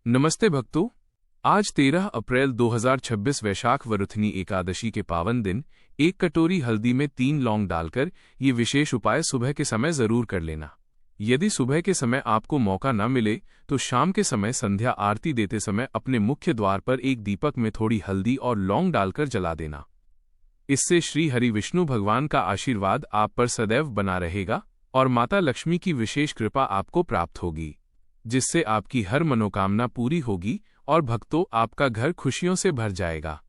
नमस्ते भक्तों। आज 13 अप्रैल 2026 वैशाख वरुथनी एकादशी के पावन दिन एक कटोरी हल्दी में 3 लौंग डालकर ये विशेष उपाय सुबह के समय जरूर कर लेना। यदि सुबह के समय आपको मौका न मिले तो शाम के समय संध्या आरती देते समय अपने मुख्य द्वार पर एक दीपक में थोड़ी हल्दी और लौंग डालकर जला देना। इससे श्री हरि विष्णु भगवान का आशीर्वाद आप पर सदैव बना रहेगा और माता लक्ष्मी की विशेष कृपा आपको प्राप्त होगी, जिससे आपकी हर मनोकामना पूरी होगी और भक्तों आपका घर खुशियों से भर जाएगा।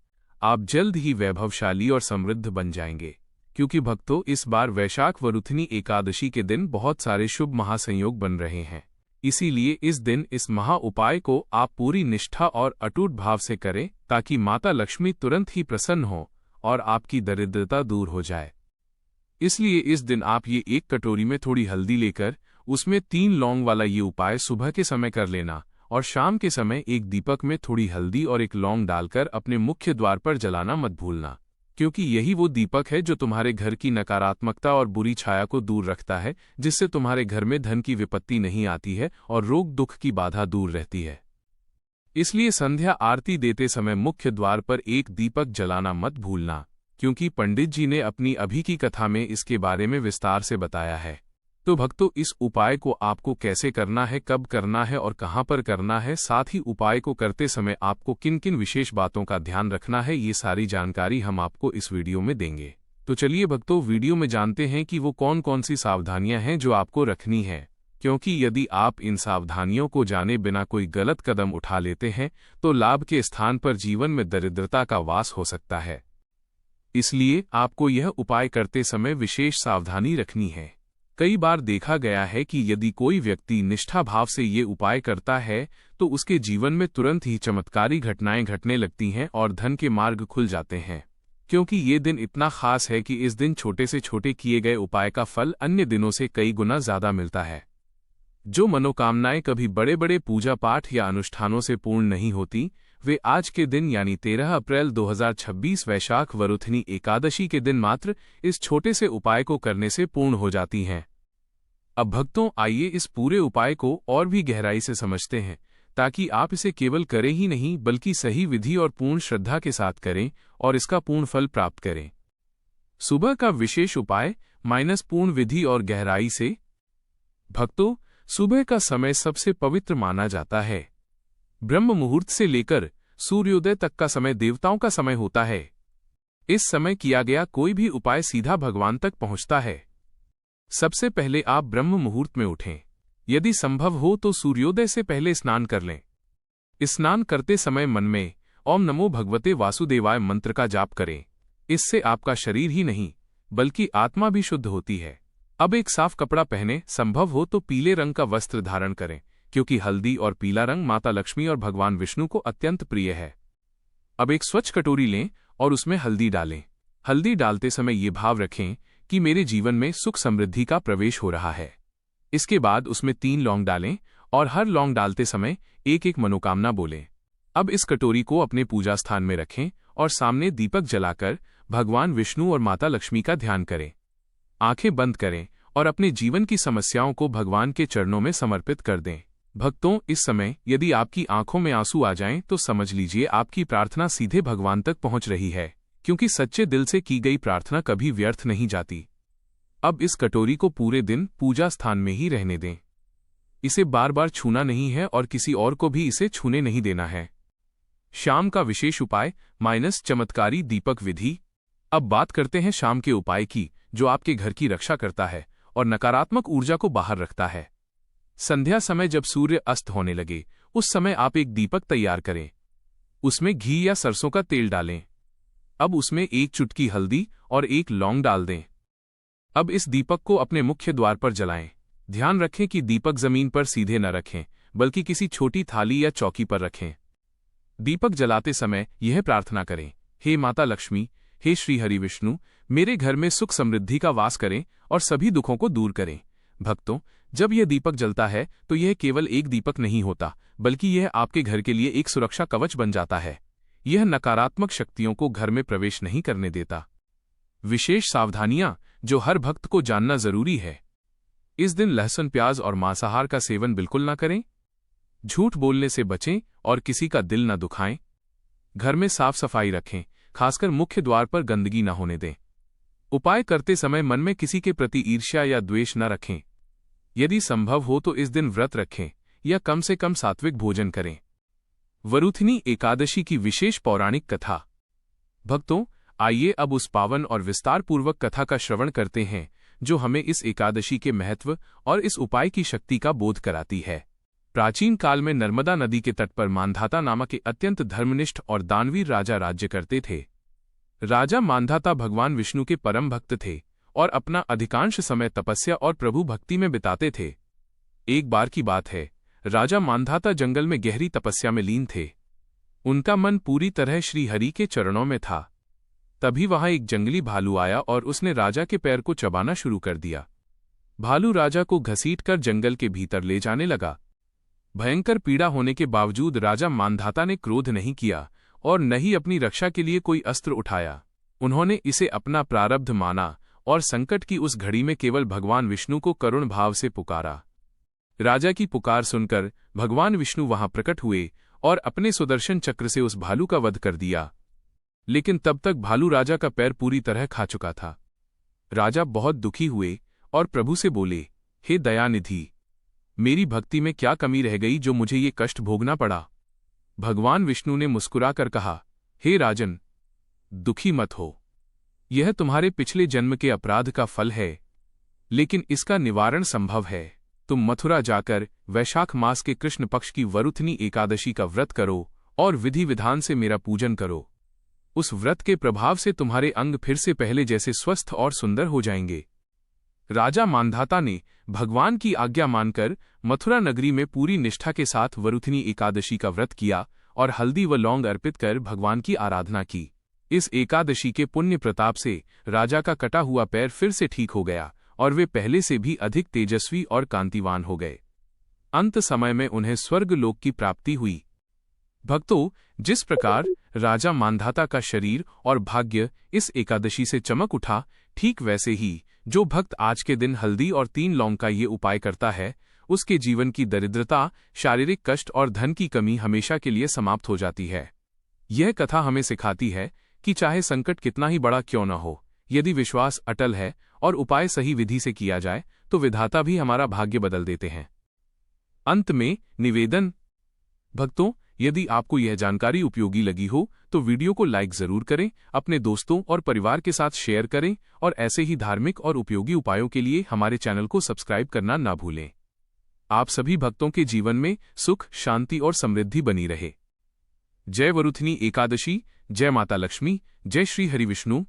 आप जल्द ही वैभवशाली और समृद्ध बन जाएंगे, क्योंकि भक्तों इस बार वैशाख वरुथनी एकादशी के दिन बहुत सारे शुभ महासंयोग बन रहे हैं। इसीलिए इस दिन इस महा उपाय को आप पूरी निष्ठा और अटूट भाव से करें, ताकि माता लक्ष्मी तुरंत ही प्रसन्न हो और आपकी दरिद्रता दूर हो जाए। इसलिए इस दिन आप ये एक कटोरी में थोड़ी हल्दी लेकर उसमें 3 लौंग वाला ये उपाय सुबह के समय कर लेना और शाम के समय एक दीपक में थोड़ी हल्दी और एक लौंग डालकर अपने मुख्य द्वार पर जलाना मत भूलना, क्योंकि यही वो दीपक है जो तुम्हारे घर की नकारात्मकता और बुरी छाया को दूर रखता है, जिससे तुम्हारे घर में धन की विपत्ति नहीं आती है और रोग दुख की बाधा दूर रहती है। इसलिए संध्या आरती देते समय मुख्य द्वार पर एक दीपक जलाना मत भूलना, क्योंकि पंडित जी ने अपनी अभी की कथा में इसके बारे में विस्तार से बताया है। तो भक्तों इस उपाय को आपको कैसे करना है, कब करना है और कहां पर करना है, साथ ही उपाय को करते समय आपको किन किन विशेष बातों का ध्यान रखना है, ये सारी जानकारी हम आपको इस वीडियो में देंगे। तो चलिए भक्तों वीडियो में जानते हैं कि वो कौन कौन सी सावधानियां हैं जो आपको रखनी है, क्योंकि यदि आप इन सावधानियों को जाने बिना कोई गलत कदम उठा लेते हैं तो लाभ के स्थान पर जीवन में दरिद्रता का वास हो सकता है। इसलिए आपको यह उपाय करते समय विशेष सावधानी रखनी है। कई बार देखा गया है कि यदि कोई व्यक्ति निष्ठा भाव से ये उपाय करता है तो उसके जीवन में तुरंत ही चमत्कारी घटनाएं घटने लगती हैं और धन के मार्ग खुल जाते हैं, क्योंकि ये दिन इतना खास है कि इस दिन छोटे से छोटे किए गए उपाय का फल अन्य दिनों से कई गुना ज्यादा मिलता है। जो मनोकामनाएं कभी बड़े बड़े पूजा पाठ या अनुष्ठानों से पूर्ण नहीं होती, वे आज के दिन यानी 13 अप्रैल 2026 वैशाख वरुथनी एकादशी के दिन मात्र इस छोटे से उपाय को करने से पूर्ण हो जाती हैं। अब भक्तों आइए इस पूरे उपाय को और भी गहराई से समझते हैं, ताकि आप इसे केवल करें ही नहीं बल्कि सही विधि और पूर्ण श्रद्धा के साथ करें और इसका पूर्ण फल प्राप्त करें। सुबह का विशेष उपाय माइनस पूर्ण विधि और गहराई से। भक्तों सुबह का समय सबसे पवित्र माना जाता है। ब्रह्म मुहूर्त से लेकर सूर्योदय तक का समय देवताओं का समय होता है। इस समय किया गया कोई भी उपाय सीधा भगवान तक पहुंचता है। सबसे पहले आप ब्रह्म मुहूर्त में उठें। यदि संभव हो तो सूर्योदय से पहले स्नान कर लें। स्नान करते समय मन में ओम नमो भगवते वासुदेवाय मंत्र का जाप करें। इससे आपका शरीर ही नहीं बल्कि आत्मा भी शुद्ध होती है। अब एक साफ कपड़ा पहने, संभव हो तो पीले रंग का वस्त्र धारण करें, क्योंकि हल्दी और पीला रंग माता लक्ष्मी और भगवान विष्णु को अत्यंत प्रिय है। अब एक स्वच्छ कटोरी लें और उसमें हल्दी डालें। हल्दी डालते समय ये भाव रखें कि मेरे जीवन में सुख समृद्धि का प्रवेश हो रहा है। इसके बाद उसमें 3 लौंग डालें और हर लौंग डालते समय एक एक मनोकामना बोलें। अब इस कटोरी को अपने पूजा स्थान में रखें और सामने दीपक जलाकर भगवान विष्णु और माता लक्ष्मी का ध्यान करें। आंखें बंद करें और अपने जीवन की समस्याओं को भगवान के चरणों में समर्पित कर दें। भक्तों इस समय यदि आपकी आंखों में आंसू आ जाएं तो समझ लीजिए आपकी प्रार्थना सीधे भगवान तक पहुंच रही है, क्योंकि सच्चे दिल से की गई प्रार्थना कभी व्यर्थ नहीं जाती। अब इस कटोरी को पूरे दिन पूजा स्थान में ही रहने दें। इसे बार बार छूना नहीं है और किसी और को भी इसे छूने नहीं देना है। शाम का विशेष उपाय माइनस चमत्कारी दीपक विधि। अब बात करते हैं शाम के उपाय की, जो आपके घर की रक्षा करता है और नकारात्मक ऊर्जा को बाहर रखता है। संध्या समय जब सूर्य अस्त होने लगे उस समय आप एक दीपक तैयार करें। उसमें घी या सरसों का तेल डालें। अब उसमें 1 चुटकी हल्दी और 1 लौंग डाल दें। अब इस दीपक को अपने मुख्य द्वार पर जलाएं। ध्यान रखें कि दीपक जमीन पर सीधे न रखें बल्कि किसी छोटी थाली या चौकी पर रखें। दीपक जलाते समय यह प्रार्थना करें, हे माता लक्ष्मी, हे श्री हरि विष्णु, मेरे घर में सुख समृद्धि का वास करें और सभी दुखों को दूर करें। भक्तों जब यह दीपक जलता है तो यह केवल एक दीपक नहीं होता, बल्कि यह आपके घर के लिए एक सुरक्षा कवच बन जाता है। यह नकारात्मक शक्तियों को घर में प्रवेश नहीं करने देता। विशेष सावधानियां जो हर भक्त को जानना जरूरी है। इस दिन लहसुन, प्याज और मांसाहार का सेवन बिल्कुल न करें। झूठ बोलने से बचें और किसी का दिल न दुखाएं। घर में साफ सफाई रखें, खासकर मुख्य द्वार पर गंदगी न होने दें। उपाय करते समय मन में किसी के प्रति ईर्ष्या या द्वेष न रखें। यदि संभव हो तो इस दिन व्रत रखें या कम से कम सात्विक भोजन करें। वरुथनी एकादशी की विशेष पौराणिक कथा। भक्तों, आइए अब उस पावन और विस्तारपूर्वक कथा का श्रवण करते हैं जो हमें इस एकादशी के महत्व और इस उपाय की शक्ति का बोध कराती है। प्राचीन काल में नर्मदा नदी के तट पर मांधाता नामक एक अत्यंत धर्मनिष्ठ और दानवीर राजा राज्य करते थे। राजा मांधाता भगवान विष्णु के परम भक्त थे और अपना अधिकांश समय तपस्या और प्रभु भक्ति में बिताते थे। एक बार की बात है, राजा मांधाता जंगल में गहरी तपस्या में लीन थे। उनका मन पूरी तरह श्री हरि के चरणों में था। तभी वहां एक जंगली भालू आया और उसने राजा के पैर को चबाना शुरू कर दिया। भालू राजा को घसीटकर जंगल के भीतर ले जाने लगा। भयंकर पीड़ा होने के बावजूद राजा मांधाता ने क्रोध नहीं किया और न ही अपनी रक्षा के लिए कोई अस्त्र उठाया। उन्होंने इसे अपना प्रारब्ध माना और संकट की उस घड़ी में केवल भगवान विष्णु को करुण भाव से पुकारा। राजा की पुकार सुनकर भगवान विष्णु वहां प्रकट हुए और अपने सुदर्शन चक्र से उस भालू का वध कर दिया। लेकिन तब तक भालू राजा का पैर पूरी तरह खा चुका था। राजा बहुत दुखी हुए और प्रभु से बोले, हे दयानिधि, मेरी भक्ति में क्या कमी रह गई जो मुझे ये कष्ट भोगना पड़ा। भगवान विष्णु ने मुस्कुराकर कहा, हे राजन, दुखी मत हो। यह तुम्हारे पिछले जन्म के अपराध का फल है, लेकिन इसका निवारण संभव है। तुम मथुरा जाकर वैशाख मास के कृष्ण पक्ष की वरुथनी एकादशी का व्रत करो और विधि विधान से मेरा पूजन करो। उस व्रत के प्रभाव से तुम्हारे अंग फिर से पहले जैसे स्वस्थ और सुंदर हो जाएंगे। राजा मांधाता ने भगवान की आज्ञा मानकर मथुरा नगरी में पूरी निष्ठा के साथ वरुथनी एकादशी का व्रत किया और हल्दी व लौंग अर्पित कर भगवान की आराधना की। इस एकादशी के पुण्य प्रताप से राजा का कटा हुआ पैर फिर से ठीक हो गया और वे पहले से भी अधिक तेजस्वी और कांतिवान हो गए। अंत समय में उन्हें स्वर्ग लोक की प्राप्ति हुई। भक्तों, जिस प्रकार राजा मांधाता का शरीर और भाग्य इस एकादशी से चमक उठा, ठीक वैसे ही जो भक्त आज के दिन हल्दी और 3 लौंग का ये उपाय करता है, उसके जीवन की दरिद्रता, शारीरिक कष्ट और धन की कमी हमेशा के लिए समाप्त हो जाती है। यह कथा हमें सिखाती है कि चाहे संकट कितना ही बड़ा क्यों न हो, यदि विश्वास अटल है और उपाय सही विधि से किया जाए तो विधाता भी हमारा भाग्य बदल देते हैं। अंत में निवेदन। भक्तों, यदि आपको यह जानकारी उपयोगी लगी हो तो वीडियो को लाइक जरूर करें, अपने दोस्तों और परिवार के साथ शेयर करें और ऐसे ही धार्मिक और उपयोगी उपायों के लिए हमारे चैनल को सब्सक्राइब करना ना भूलें। आप सभी भक्तों के जीवन में सुख, शांति और समृद्धि बनी रहे। जय वरुथनी एकादशी, जय माता लक्ष्मी, जय श्री हरि विष्णु।